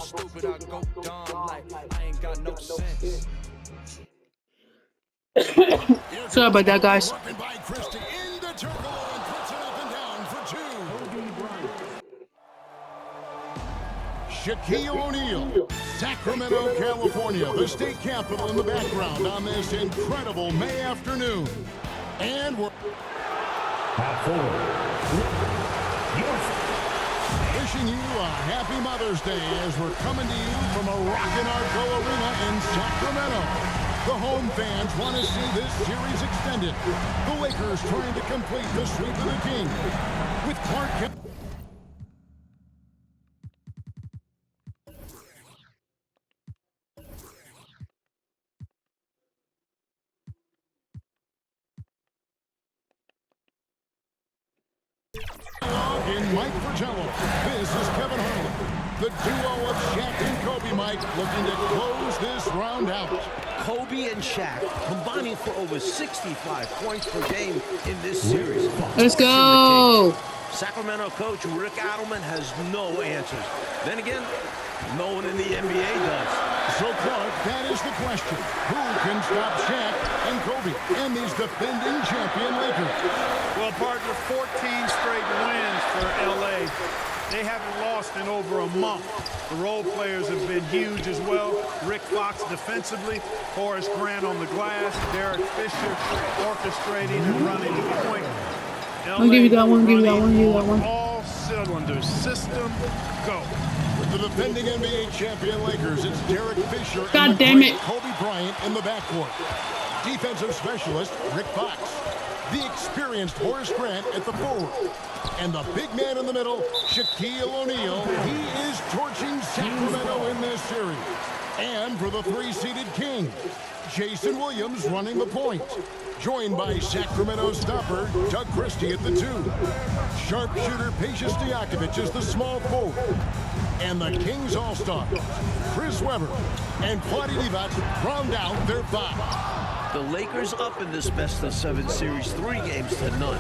stupid, I go dumb like I ain't got no sense. Sorry about that, guys. Shaquille O'Neal, Sacramento, California, the state capital in the background on this incredible May afternoon. And we're wishing you a happy Mother's Day as we're coming to you from a Rockin' Arco Arena in Sacramento. The home fans want to see this series extended. The Lakers trying to complete the sweep of the King with Clark Kent. In Mike Fratello. This is Kevin Harlan. The duo of Shaq and Kobe, Mike, looking to close this round out. Kobe and Shaq combining for over 65 points per game in this series. Let's go. Sacramento coach Rick Adelman has no answers. Then again, no one in the NBA does. So, Clark, that is the question. Who can stop Shaq and Kobe and these defending champion Lakers? Well, partner, 14 straight wins for L.A. They haven't lost in over a month. The role players have been huge as well. Rick Fox defensively, Horace Grant on the glass, Derek Fisher orchestrating and running the point. I'll give you that one, give you that one, give you that one. All cylinders, system, go. With the defending NBA champion Lakers, it's Derek Fisher God damn it. Kobe Bryant in the backcourt. Defensive specialist Rick Fox. The experienced Horace Grant at the forward. And the big man in the middle, Shaquille O'Neal. He is torching Sacramento in this series. And for the three-seeded Kings, Jason Williams running the point. Joined by Sacramento stopper Doug Christie at the 2. Sharpshooter Peja Stojakovic is the small forward. And the Kings All-Star, Chris Webber and Vlade Divac round out their 5. The Lakers up in this best-of-7 series 3 games to none.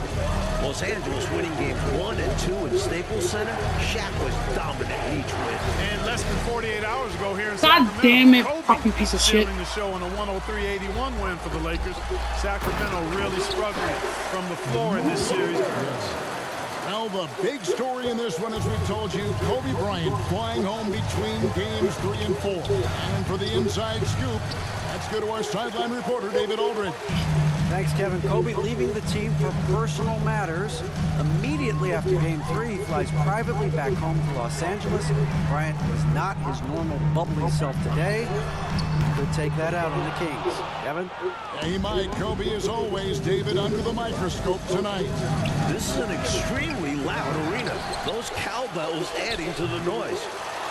Los Angeles winning games 1 and 2 in Staples Center. Shaq was dominant in each win. And less than 48 hours ago here in God Sacramento, damn it, Kobe fucking piece of shit. sealing the show in a 103-81 win for the Lakers. Sacramento really struggling from the floor in this series. Now the big story in this one, as we told you, Kobe Bryant flying home between games 3 and 4. And for the inside scoop, let's go to our sideline reporter, David Aldridge. Thanks, Kevin. Kobe leaving the team for personal matters. Immediately after Game 3, he flies privately back home to Los Angeles. Bryant was not his normal bubbly self today. Could take that out on the Kings. Kevin? Yeah, he might. Kobe, as always, David, under the microscope tonight. This is an extremely loud arena. Those cowbells adding to the noise.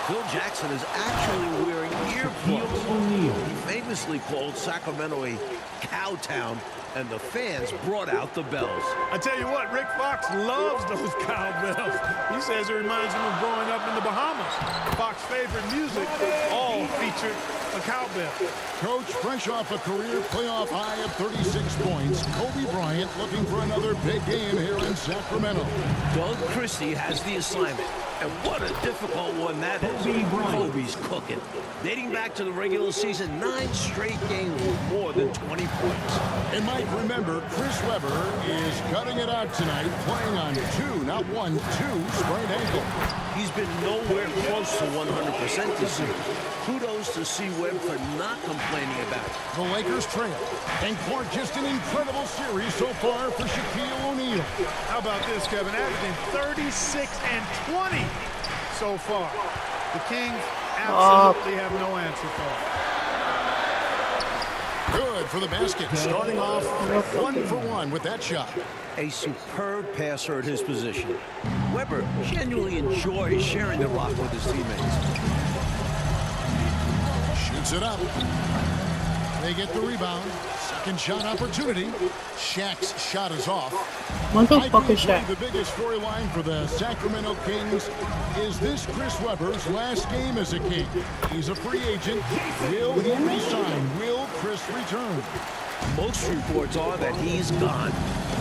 Phil Jackson is actually wearing earplugs. He famously called Sacramento a cow town, and the fans brought out the bells. I tell you what, Rick Fox loves those cowbells. He says it reminds him of growing up in the Bahamas. Fox's favorite music all featured a cowbell. Coach, fresh off a career playoff high of 36 points, Kobe Bryant looking for another big game here in Sacramento. Doug Christie has the assignment, and what a difficult one that is. Kobe's cooking. Dating back to the regular season, 9 straight games with more than 20 points. And Mike, remember, Chris Webber is cutting it out tonight, playing on 2, not 1, 2 sprained ankle. He's been nowhere close to 100% this year. Kudos to C. Webb for not complaining about it. The Lakers trail. And Clark, just an incredible series so far for Shaquille O'Neal. How about this, Kevin? Averaging 36 and 20 so far. The Kings absolutely have no answer for it. Good for the basket. Starting off 1 for 1 with that shot. A superb passer at his position. Webber genuinely enjoys sharing the rock with his teammates. Shoots it up. They get the rebound. Second shot opportunity. Shaq's shot is off. Motherfucker Shaq. The biggest storyline for the Sacramento Kings is this Chris Webber's last game as a King. He's a free agent. Will he resign? Will Chris return? Most reports are that he's gone.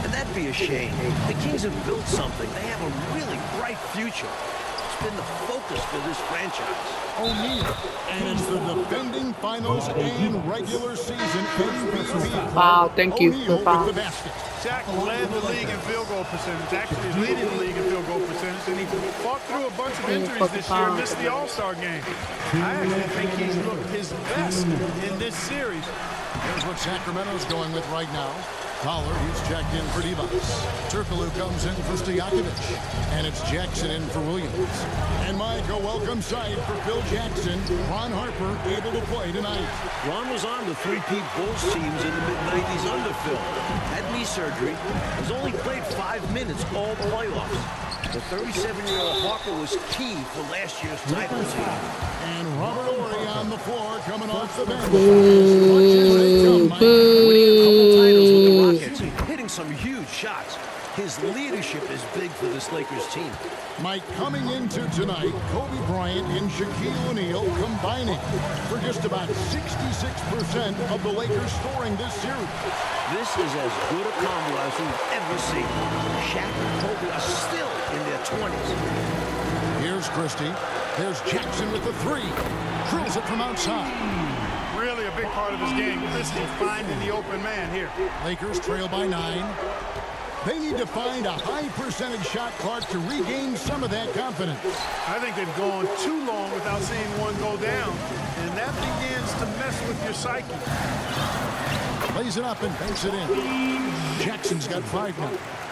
And that'd be a shame. The Kings have built something. They have a really bright future. It's been the focus for this franchise. O'Neal is the defending finals and regular season MVP. Wow, thank you. O'Neal Wow. with the basket. Shaq led the league in field goal percentage. Actually, he's leading the league in field goal percentage, and he fought through a bunch of injuries this year and missed the All-Star game. I actually think he's looked his best in this series. Here's what Sacramento's going with right now. Fowler, he's checked in for Divac. Turkoglu comes in for Stojakovic. And it's Jackson in for Williams. And Mike, a welcome sight for Phil Jackson. Ron Harper able to play tonight. Ron was on the three-peat Bulls teams in the mid-90s under Phil. Had knee surgery. Has only played 5 minutes all playoffs. The 37-year-old Harper was key for last year's title team. And Robert Horry on the floor coming off the bench. Winning a couple titles with the Rockets, hitting some huge shots. His leadership is big for this Lakers team. Mike, coming into tonight, Kobe Bryant and Shaquille O'Neal combining for just about 66% of the Lakers scoring this series. This is as good a combo as we've ever seen. Shaq and Kobe are still in their 20s. Here's Christie. There's Jackson with the three. Drills it from outside. Really a big part of his game. Christie finding the open man here. Lakers trail by 9. They need to find a high percentage shot clock to regain some of that confidence. I think they've gone too long without seeing one go down, and that begins to mess with your psyche. Lays it up and banks it in. Jackson's got 5 now.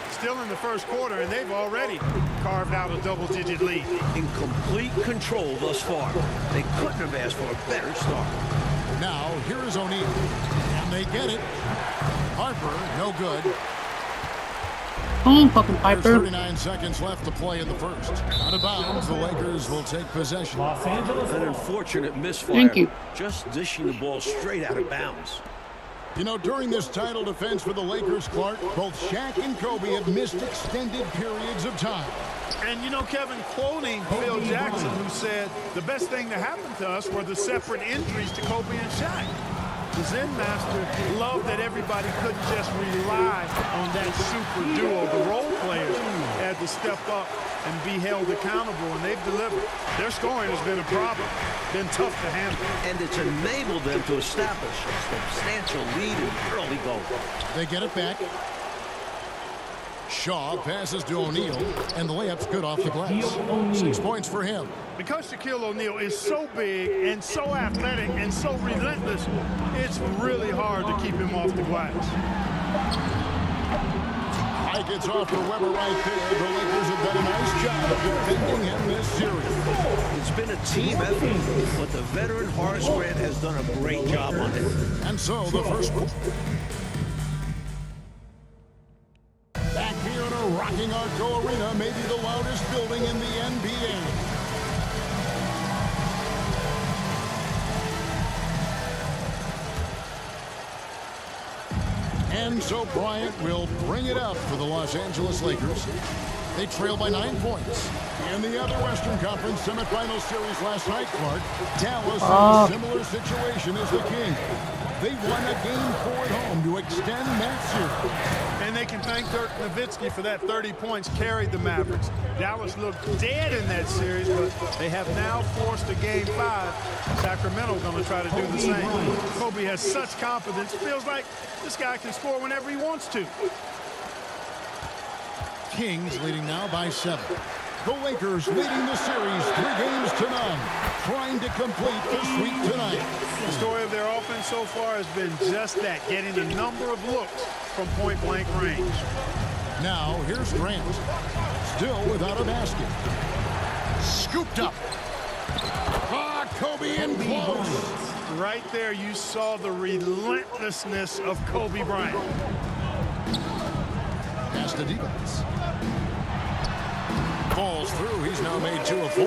Still in the first quarter, and they've already carved out a double-digit lead. In complete control thus far. They couldn't have asked for a better start. Now, here is O'Neal. And they get it. Harper, no good. Come on, fucking There's Piper. 39 seconds left to play in the first. Out of bounds, the Lakers will take possession. An unfortunate misfire. Thank you. Just dishing the ball straight out of bounds. You know, during this title defense for the Lakers, Clark, both Shaq and Kobe have missed extended periods of time. And, you know, Kevin, quoting Phil Jackson, who said, the best thing that happened to us were the separate injuries to Kobe and Shaq. The Zen Master loved that everybody couldn't just rely on that super duo. The role players had to step up and be held accountable, and they've delivered. Their scoring has been a problem, been tough to handle. And it's enabled them to establish a substantial lead in early goal. They get it back. Shaw passes to O'Neal, and the layup's good off the glass. 6 points for him. Because Shaquille O'Neal is so big and so athletic and so relentless, it's really hard to keep him off the glass. High gets off for Weber right there. The Lakers have done a nice job of defending him this series. It's been a team effort, but the veteran Horace Grant has done a great job on it. And so the first back here in a rocking Arco Arena, maybe the loudest building in the NBA. And so Bryant will bring it up for the Los Angeles Lakers. They trail by 9 points. In the other Western Conference semifinal series last night, Clark, Dallas in a similar situation as the Kings. They won a game 4 at home to extend that series. And they can thank Dirk Nowitzki for that 30 points carried the Mavericks. Dallas looked dead in that series, but they have now forced a game 5. Sacramento going to try to do the same. Kobe has such confidence. Feels like this guy can score whenever he wants to. Kings leading now by 7. The Lakers leading the series 3 games to none, trying to complete the sweep tonight. The story of their offense so far has been just that, getting a number of looks from point-blank range. Now, here's Grant, still without a basket. Scooped up. Kobe in close. Right there, you saw the relentlessness of Kobe Bryant. Pass to Divac. Falls through. He's now made 2 of 4.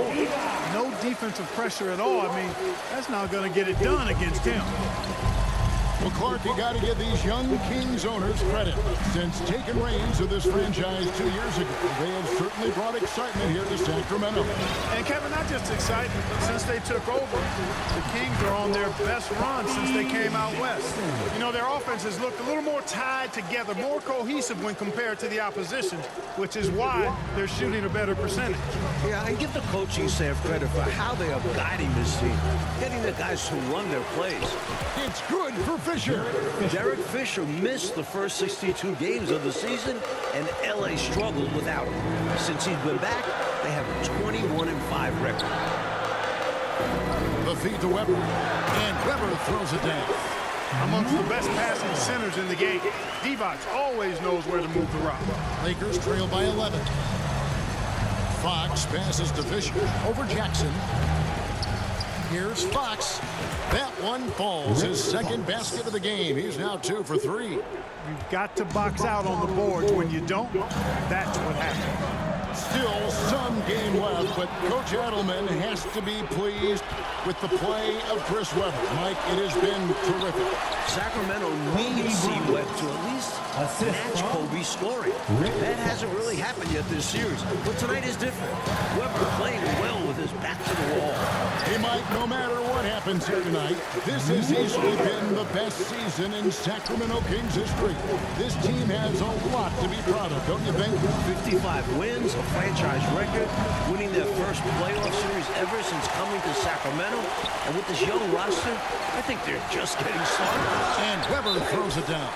No defensive pressure at all. I mean, that's not going to get it done against him. Well, Clark, you got to give these young Kings owners credit. Since taking reins of this franchise 2 years ago, they have certainly brought excitement here to Sacramento. And Kevin, not just excitement, but since they took over, the Kings are on their best run since they came out west. You know, their offense has looked a little more tied together, more cohesive when compared to the opposition, which is why they're shooting a better percentage. Yeah, I give the coaching staff credit for how they are guiding this team, getting the guys to run their plays. It's good for Fisher. Derek Fisher missed the first 62 games of the season, and LA struggled without him. Since he's been back, they have a 21-5 record. The feed to Weber, and Weber throws it down. Amongst the best passing centers in the game, Divac always knows where to move the rock. Lakers trail by 11. Fox passes to Fisher over Jackson. Here's Fox. That one falls. His second basket of the game. He's now 2 for 3. You've got to box out on the boards. When you don't, that's what happens. Still some game left, but Coach Adelman has to be pleased with the play of Chris Webber. Mike, it has been terrific. Sacramento needs C-Web to at least match Kobe's scoring. That hasn't really happened yet this series, but tonight is different. Webber playing well with his back to the wall. Hey, Mike, no matter what happens here tonight, this has easily been the best season in Sacramento Kings history. This team has a lot to be proud of, don't you think? 55 wins, a franchise record, winning their first playoff series ever since coming to Sacramento. And with this young roster, I think they're just getting started. And Weber throws it down.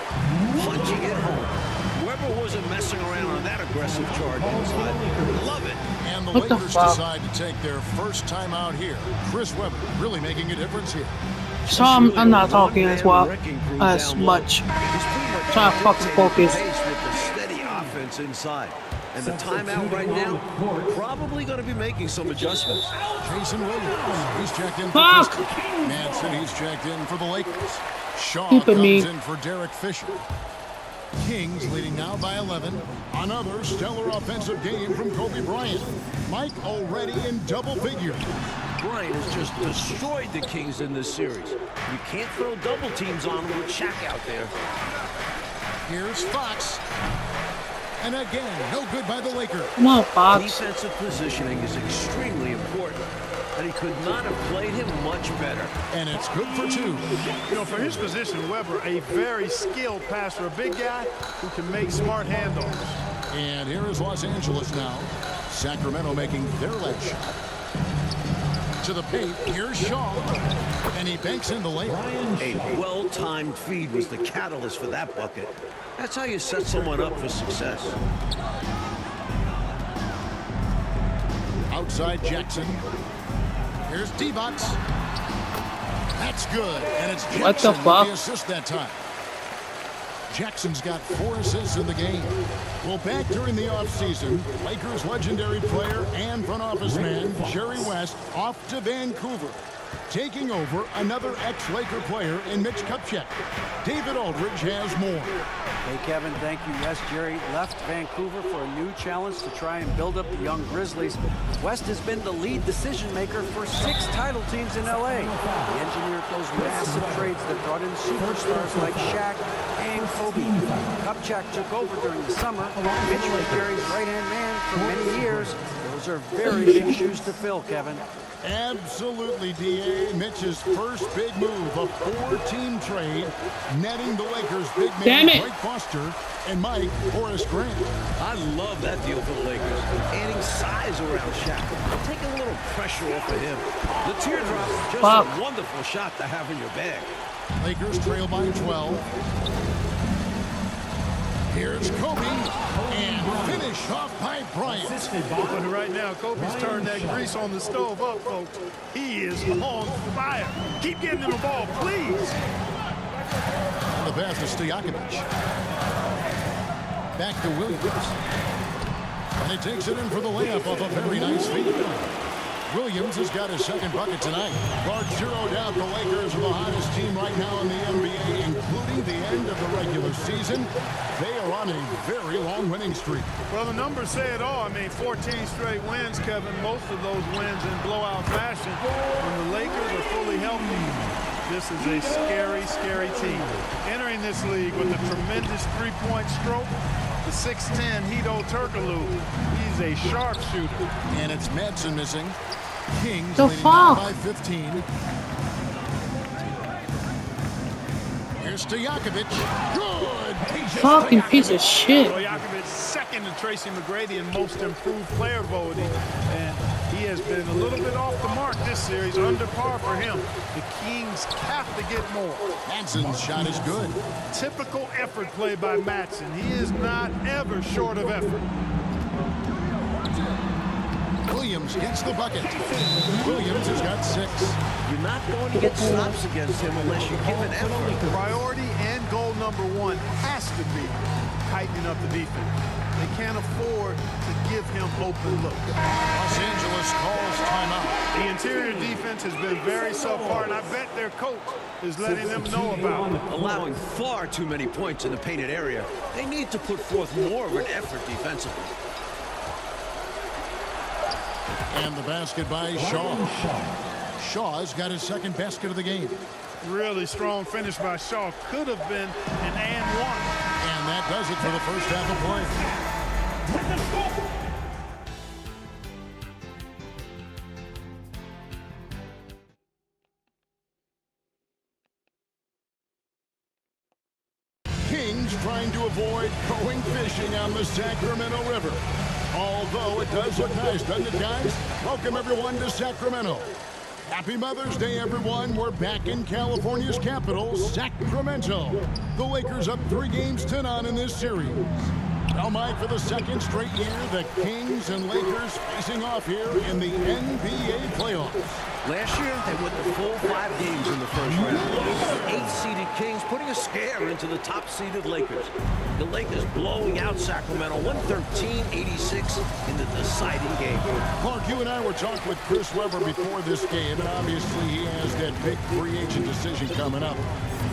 Punching it home. Weber wasn't messing around on that aggressive charge inside. Love it. And the What the Lakers fuck? decide to take their first time out here. Chris Webber really making a difference here. So I'm not talking as well as much. Trying to fucking focus. With the steady offense inside. And the timeout right now, probably going to be making some adjustments. Jason Williams, he's checked in for Fuck! Christie. Manson, he's checked in for the Lakers. Shaw Stupid comes me. in for Derek Fisher. Kings leading now by 11. Another stellar offensive game from Kobe Bryant. Mike already in double figures. Bryant has just destroyed the Kings in this series. You can't throw double teams on him with Shaq out there. Here's Fox. And again, no good by the Lakers. Come on, Fox. Defensive positioning is extremely important, and he could not have played him much better. And it's good for 2. You know, for his position, Weber, a very skilled passer, a big guy who can make smart handoffs. And here is Los Angeles now. Sacramento making their last shot. To the paint, here's Shaw. And he banks in the layup. A well-timed feed was the catalyst for that bucket. That's how you set someone up for success. Outside Jackson. Here's D-Box. That's good. And it's Jackson What the with fuck? the assist that time. Jackson's got 4 assists in the game. Well, back during the offseason, Lakers legendary player and front office man Jerry West off to Vancouver, taking over another ex-Laker player in Mitch Kupchak. David Aldridge has more. Hey, Kevin, thank you. Yes, Jerry left Vancouver for a new challenge to try and build up the young Grizzlies. West has been the lead decision maker for 6 title teams in L.A. He engineered those massive trades that brought in superstars like Shaq and Kobe. Kupchak took over during the summer. Mitch was Jerry's right-hand man for many years. Those are very big shoes to fill, Kevin. Absolutely, D.A. Mitch's first big move, a 4-team trade, netting the Lakers' big man Damn it. Blake Foster and Mike Horace Grant. I love that deal for the Lakers. Adding size around Shaq. Taking a little pressure off of him. The teardrop, just Fuck. a wonderful shot to have in your bag. Lakers trail by 12. Here's Kobe, and finish off by Bryant. But right now, Kobe's turned that grease on the stove up, folks. He is on fire. Keep getting him the ball, please. And the pass to Stojakovic. Back to Williams. And he takes it in for the layup off a very nice feed. Williams has got his second bucket tonight. Guard zeroed out the Lakers are the hottest team right now in the NBA, including the end of the regular season. They are on a very long winning streak. Well, the numbers say it all. I mean, 14 straight wins, Kevin. Most of those wins in blowout fashion when the Lakers are fully healthy. this is a scary, scary team. Entering this league with a tremendous three-point stroke, the 6'10" Hedo Turkoglu. He's a sharpshooter. And it's Madsen missing. Kings The leading now fuck? by 15. Here's Stojakovic. Good. Fucking piece of shit. Stojakovic second to Tracy McGrady in most improved player voting. And he has been a little bit off the mark this series, under par for him. The Kings have to get more. Madsen's shot is good. Typical effort play by Madsen. He is not ever short of effort. Williams gets the bucket. Williams has got 6. You're not going to get stops against him unless you give an effort. Priority and goal number 1 has to be tightening up the defense. They can't afford to give him open looks. Los Angeles calls timeout. The interior defense has been very subpar, and I bet their coach is letting them know about it. Allowing far too many points in the painted area. They need to put forth more of an effort defensively. And the basket by Shaw. Shaw's got his second basket of the game. Really strong finish by Shaw. Could have been an and one. And that does it for the first half of play. Kings trying to avoid going fishing on the Sacramento River. Although it does look nice, doesn't it, guys? Welcome, everyone, to Sacramento. Happy Mother's Day, everyone. We're back in California's capital, Sacramento. The Lakers up 3 games to none in this series. Now, Mike, for the second straight year, the Kings and Lakers facing off here in the NBA playoffs. Last year, they went the full 5 games in the first round. The 8th-seeded Kings putting a scare into the top-seeded Lakers. The Lakers blowing out Sacramento 113-86 in the deciding game. Clark, you and I were talking with Chris Webber before this game, and obviously he has that big free agent decision coming up.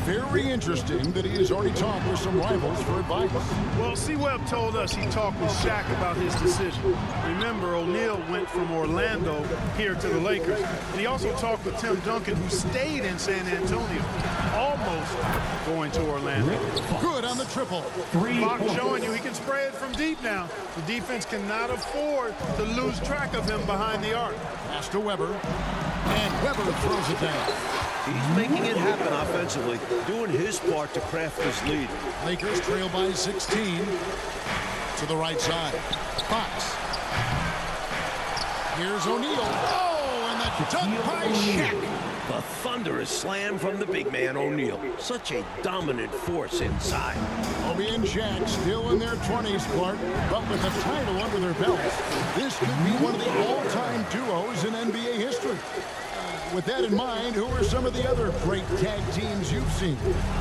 Very interesting that he has already talked with some rivals for advice. Well, C-Webb told us he talked with Shaq about his decision. Remember, O'Neal went from Orlando here to the Lakers. And he also talked with Tim Duncan, who stayed in San Antonio, almost going to Orlando. Good on the triple. Fox showing you he can spray it from deep now. The defense cannot afford to lose track of him behind the arc. Pass to Webber. And Webber throws it down. He's making it happen offensively, doing his part to craft this lead. Lakers trail by 16. To the right side. Fox. Here's O'Neal. Oh, and the dunk by Shaq. The thunderous slam from the big man, O'Neal. Such a dominant force inside. Kobe and Shaq still in their 20s, Clark, but with a title under their belts, this could be one of the all-time duos in NBA history. With that in mind, who are some of the other great tag teams you've seen?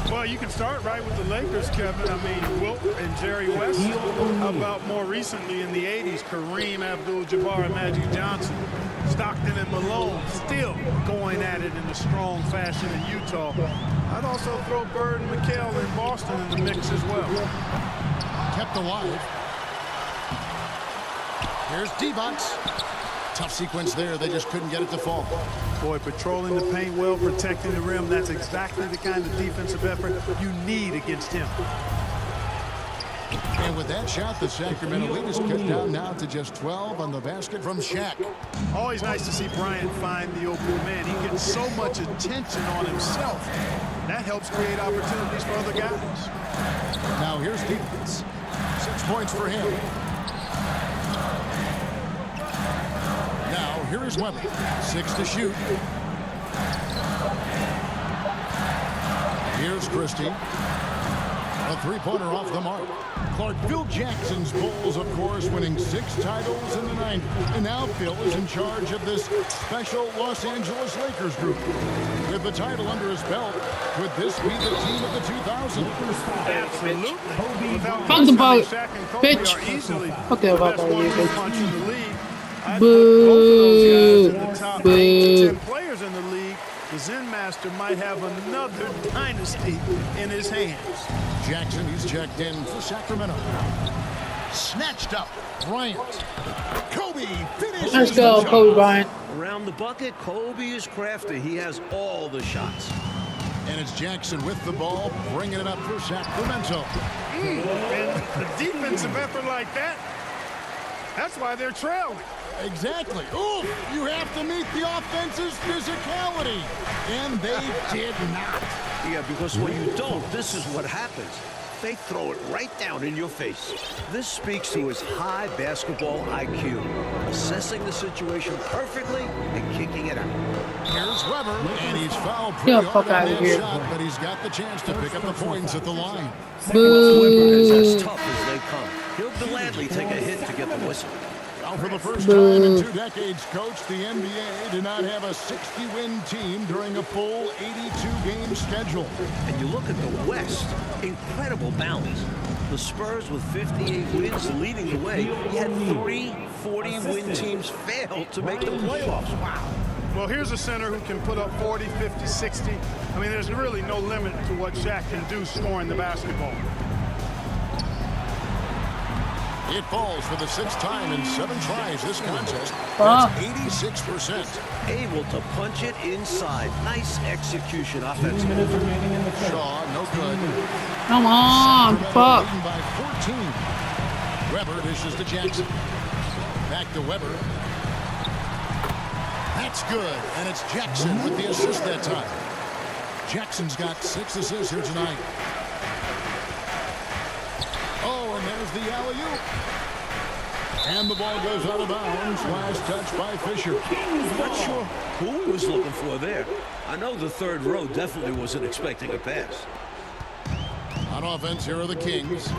Well, you can start right with the Lakers, Kevin. I mean, Wilt and Jerry West. How about more recently in the 80s, Kareem Abdul-Jabbar and Magic Johnson. Stockton and Malone still going at it in a strong fashion in Utah. I'd also throw Bird and McHale in Boston in the mix as well. Kept alive. Here's D-Box. Tough sequence there. They just couldn't get it to fall. Boy, patrolling the paint well, protecting the rim. That's exactly the kind of defensive effort you need against him. And with that shot, the Sacramento lead is cut down now to just 12 on the basket from Shaq. Always nice to see Bryant find the open man. He gets so much attention on himself. That helps create opportunities for other guys. Now here's Stevens. 6 points for him. Now here is Webber. 6 to shoot. Here's Christie. A 3-pointer off the mark. Clark, Phil Jackson's Bulls, of course, winning 6 titles in the 90s. And now Phil is in charge of this special Los Angeles Lakers group. With the title under his belt, could this be the team of the 2000s? Absolutely. Fuck the ball, bitch. Fuck that about that, Boo. Boo. 10 players in the league. The Zen Master might have another dynasty in his hands. Jackson, he's checked in for Sacramento. Snatched up. Bryant. Kobe finishes. Let's go, Kobe Bryant. Around the bucket, Kobe is crafty. He has all the shots. And it's Jackson with the ball, bringing it up for Sacramento. And a defensive effort like that, that's why they're trailing. Exactly. Ooh, you have to meet the offense's physicality. And they did not. Yeah, because when you don't, this is what happens. They throw it right down in your face. This speaks to his high basketball IQ, assessing the situation perfectly and kicking it out. Here's Weber, and he's fouled Get pretty the fuck hard on out of that here. shot, but he's got the chance to pick up the points at the line. Weber is as Boo. tough as they come. He'll gladly take a hit to get the whistle. Now, for the first time in 2 decades, Coach, the NBA did not have a 60-win team during a full 82-game schedule. And you look at the West, incredible balance. The Spurs with 58 wins leading the way, yet 3 40-win teams failed to make the playoffs. Wow. Well, here's a center who can put up 40, 50, 60. I mean, there's really no limit to what Shaq can do scoring the basketball. It falls for the 6th time in 7 tries this contest. That's 86%. Able to punch it inside. Nice execution offensively. Shaw, no good. Come on, Sacramento fuck. leading by 14. Weber dishes to Jackson. Back to Weber. That's good, and it's Jackson with the assist that time. Jackson's got 6 assists here tonight. Oh, and there's the alley-oop. And the ball goes out of bounds. Last touch by Fisher. Not sure who he was looking for there. I know the third row definitely wasn't expecting a pass. On offense, here are the Kings.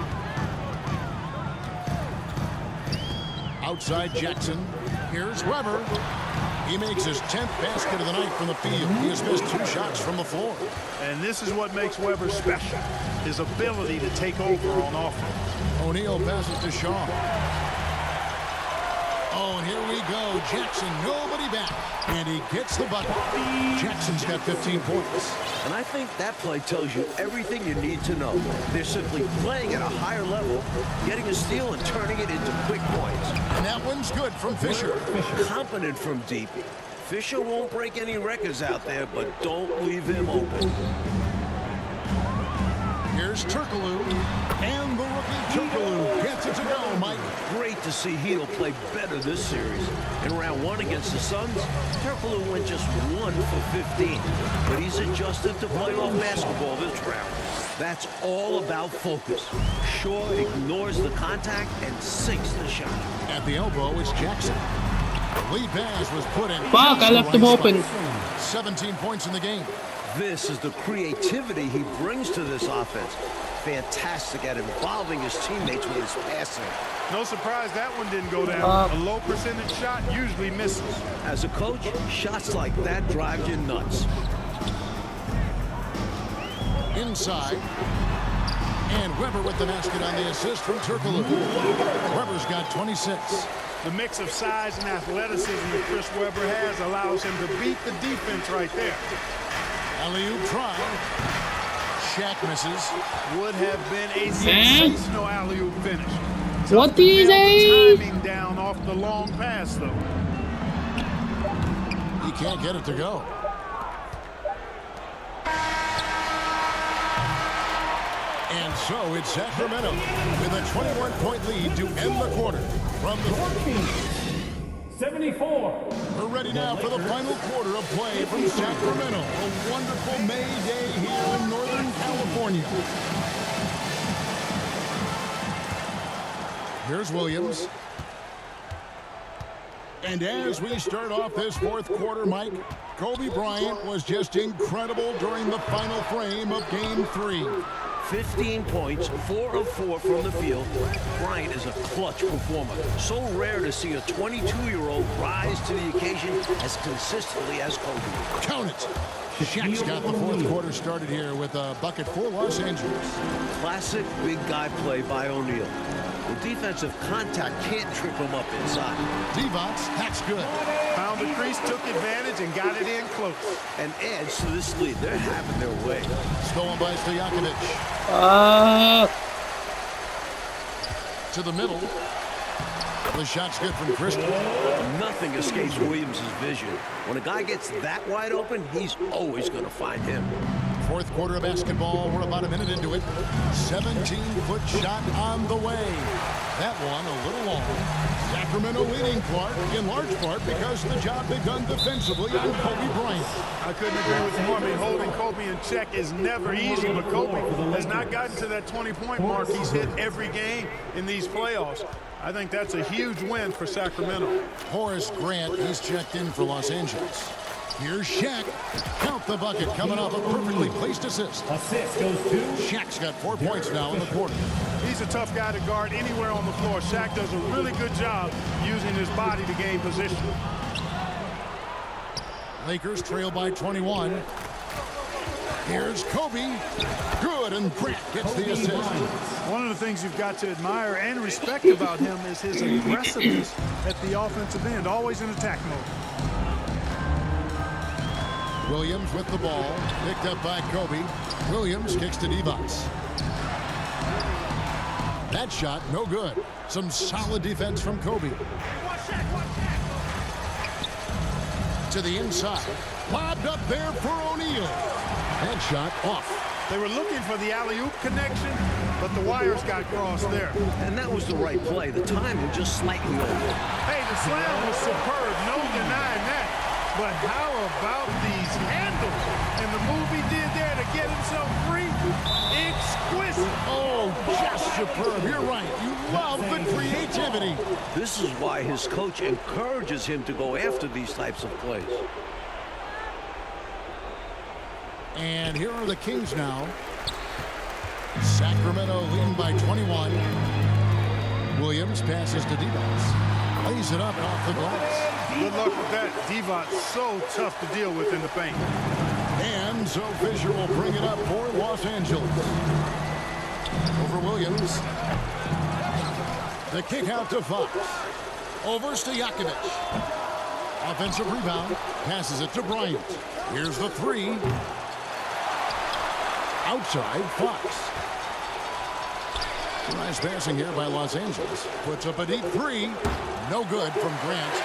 Outside Jackson. Here's Weber. He makes his 10th basket of the night from the field. He has missed 2 shots from the floor. And this is what makes Weber special, his ability to take over on offense. O'Neal passes to Shaw. Oh, and here we go. Jackson, nobody back. And he gets the bucket. Jackson's got 15 points. And I think that play tells you everything you need to know. They're simply playing at a higher level, getting a steal and turning it into quick points. And that one's good from Fisher. Confident from deep. Fisher won't break any records out there, but don't leave him open. Here's Turkoglu. And the rookie Turkoglu gets it to go, Mike. Great to see Hedo play better this series. In round 1 against the Suns, Turkoglu went just 1 for 15. But he's adjusted to playoff basketball this round. That's all about focus. Shaw ignores the contact and sinks the shot. At the elbow, it's Jackson. Lead pass was put in. Fuck, I left him open. 17 points in the game. This is the creativity he brings to this offense. Fantastic at involving his teammates with his passing. No surprise that one didn't go down. A low percentage shot usually misses. As a coach, shots like that drive you nuts. Inside. And Weber with the basket on the assist from Turkoglu. Weber's got 26. The mix of size and athleticism that Chris Webber has allows him to beat the defense right there. Alley-oop try. Shaq misses. Would have been a sensational alley-oop finish. What do you Nailed the say? timing down off the long pass, though. He can't get it to go. And so it's Sacramento with a 21-point lead to end the quarter. From the 74. We're ready now for the final quarter of play from Sacramento. A wonderful May day here in Northern California. Here's Williams. And as we start off this 4th quarter, Mike, Kobe Bryant was just incredible during the final frame of Game 3. 15 points, 4 of 4 from the field. Bryant is a clutch performer. So rare to see a 22-year-old rise to the occasion as consistently as Kobe. Count it. Shaq's got the 4th quarter started here with a bucket for Los Angeles. Classic big guy play by O'Neal. The defensive contact can't trip him up inside. Divac, that's good. Found the crease, took advantage, and got it in close. And adds to this lead. They're having their way. Stolen by Stojakovic. To the middle. The shot's good from Christian. Nothing escapes Williams' vision. When a guy gets that wide open, he's always going to find him. Fourth quarter of basketball. We're about a minute into it. 17-foot shot on the way. That one a little long. Sacramento leading, Clark, in large part because of the job they've done defensively on Kobe Bryant. I couldn't agree with you more. I mean, holding Kobe in check is never easy, but Kobe has not gotten to that 20-point mark he's hit every game in these playoffs. I think that's a huge win for Sacramento. Horace Grant, he's checked in for Los Angeles. Here's Shaq. Count the bucket coming off a perfectly placed assist. Assist goes to Shaq's got 4 points now in the quarter. He's a tough guy to guard anywhere on the floor. Shaq does a really good job using his body to gain position. Lakers trail by 21. Here's Kobe. Good, and Grant gets the assist. One of the things you've got to admire and respect about him is his aggressiveness at the offensive end, always in attack mode. Williams with the ball, picked up by Kobe. Williams kicks to Divac. That shot, no good. Some solid defense from Kobe. To the inside. Lobbed up there for O'Neal. That shot off. They were looking for the alley-oop connection, but the wires got crossed there. And that was the right play. The timing just slightly over. Hey, the slam was superb. No denying that. But how about these handles? And the move he did there to get himself free? Exquisite. Oh, just superb. You're right. You love the creativity. This is why his coach encourages him to go after these types of plays. And here are the Kings now. Sacramento leading by 21. Williams passes to Divac. Lays it up and off the glass. Good luck with that. Divac so tough to deal with in the paint. And so Fisher will bring it up for Los Angeles. Over Williams. The kick out to Fox. Over Stojakovic. Offensive rebound. Passes it to Bryant. Here's the three. Outside Fox. Nice passing here by Los Angeles. Puts up a deep three. No good from Grant.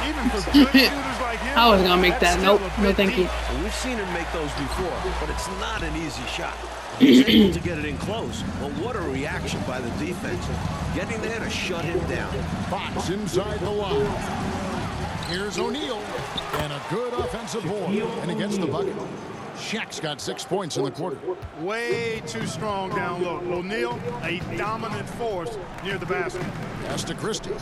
Even for good shooters like him, I was gonna make that's that. Nope. still a No, bit thank you. deep. And we've seen him make those before, but it's not an easy shot. He's able to get it in close, but what a reaction by the defense. Getting there to shut him down. Fox inside the line. Here's O'Neal. And a good offensive board. And against the bucket. Shaq's got 6 points in the quarter. Way too strong down low. O'Neal, a dominant force near the basket. Pass to Christie.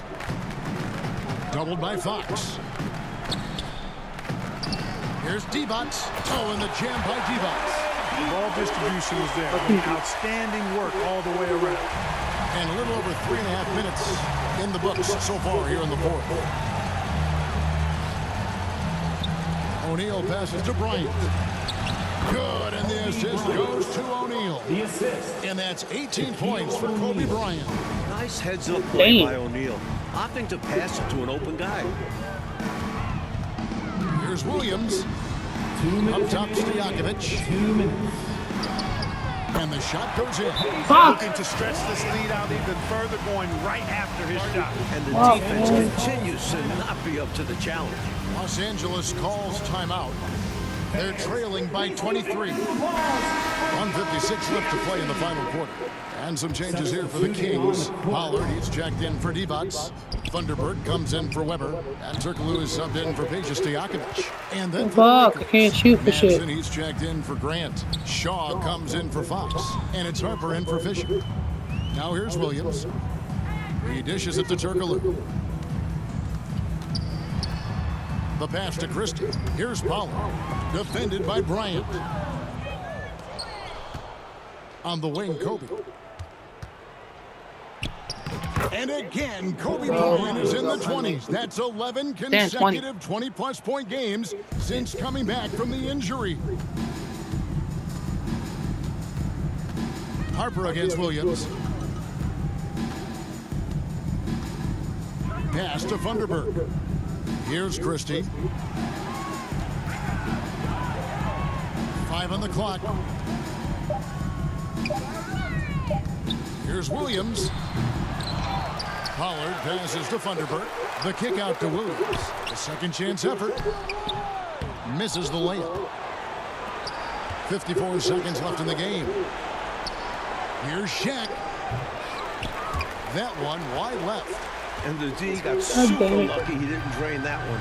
Doubled by Fox. Here's Divac. Oh, and the jam by Divac. Ball distribution was there. Outstanding work all the way around. And a little over 3.5 minutes in the books so far here in the fourth. O'Neal passes to Bryant. Good, and the assist goes to O'Neal. the assist. And that's 18 points for Kobe Bryant. Nice heads-up play Dang. by O'Neal, opting to pass it to an open guy. Here's Williams. 2 minutes. Up top, Stojakovic. 2 minutes. And the shot goes in. Fuck. Looking to stretch this lead out even further, going right after his shot. And the Oh, defense man. continues to not be up to the challenge. Los Angeles calls timeout. They're trailing by 23. 1:56 left to play in the final quarter. And some changes here for the Kings. Pollard, he's checked in for Divac. Thunderbird comes in for Weber. And Turkoglu is subbed in for Peja Stojakovic. And then for the Fuck, I Lakers, can't shoot for shit. Madsen, he's checked in for Grant. Shaw comes in for Fox. And it's Harper in for Fisher. Now here's Williams. He dishes it to Turkoglu. The pass to Christie. Here's Pollard. Defended by Bryant. On the wing, Kobe. And again, Kobe Bryant is in the 20s. That's 11 consecutive 20-plus point games since coming back from the injury. Harper against Williams. Pass to Thunderbird. Here's Christie. 5 on the clock. Here's Williams. Pollard passes to Thunderbird. The kick out to Williams. A second chance effort. Misses the layup. 54 seconds left in the game. Here's Shaq. That one wide left. And the D got super lucky he didn't drain that one.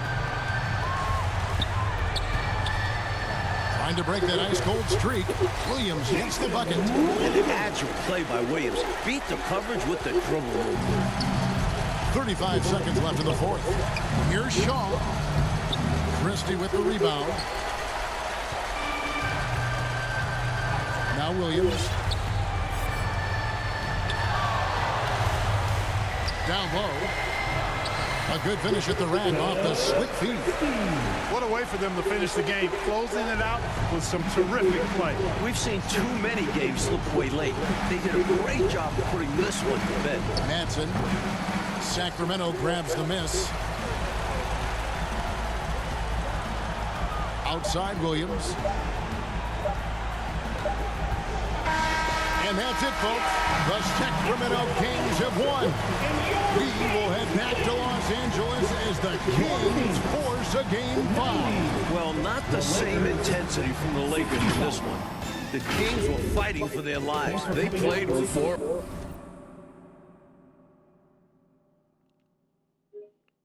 Trying to break that ice-cold streak. Williams hits the bucket. An agile play by Williams. Beat the coverage with the dribble move. 35 seconds left in the fourth. Here's Shaw. Christie with the rebound. Now Williams. Down low. A good finish at the rack off the slick feet. What a way for them to finish the game, closing it out with some terrific play. We've seen too many games slip away late. They did a great job of putting this one to bed. Madsen. Sacramento grabs the miss. Outside Williams. And that's it, folks. The Sacramento Kings have won. We will head back to Los Angeles as the Kings force a Game 5. Well, not the same intensity from the Lakers in this one. The Kings were fighting for their lives. They played with more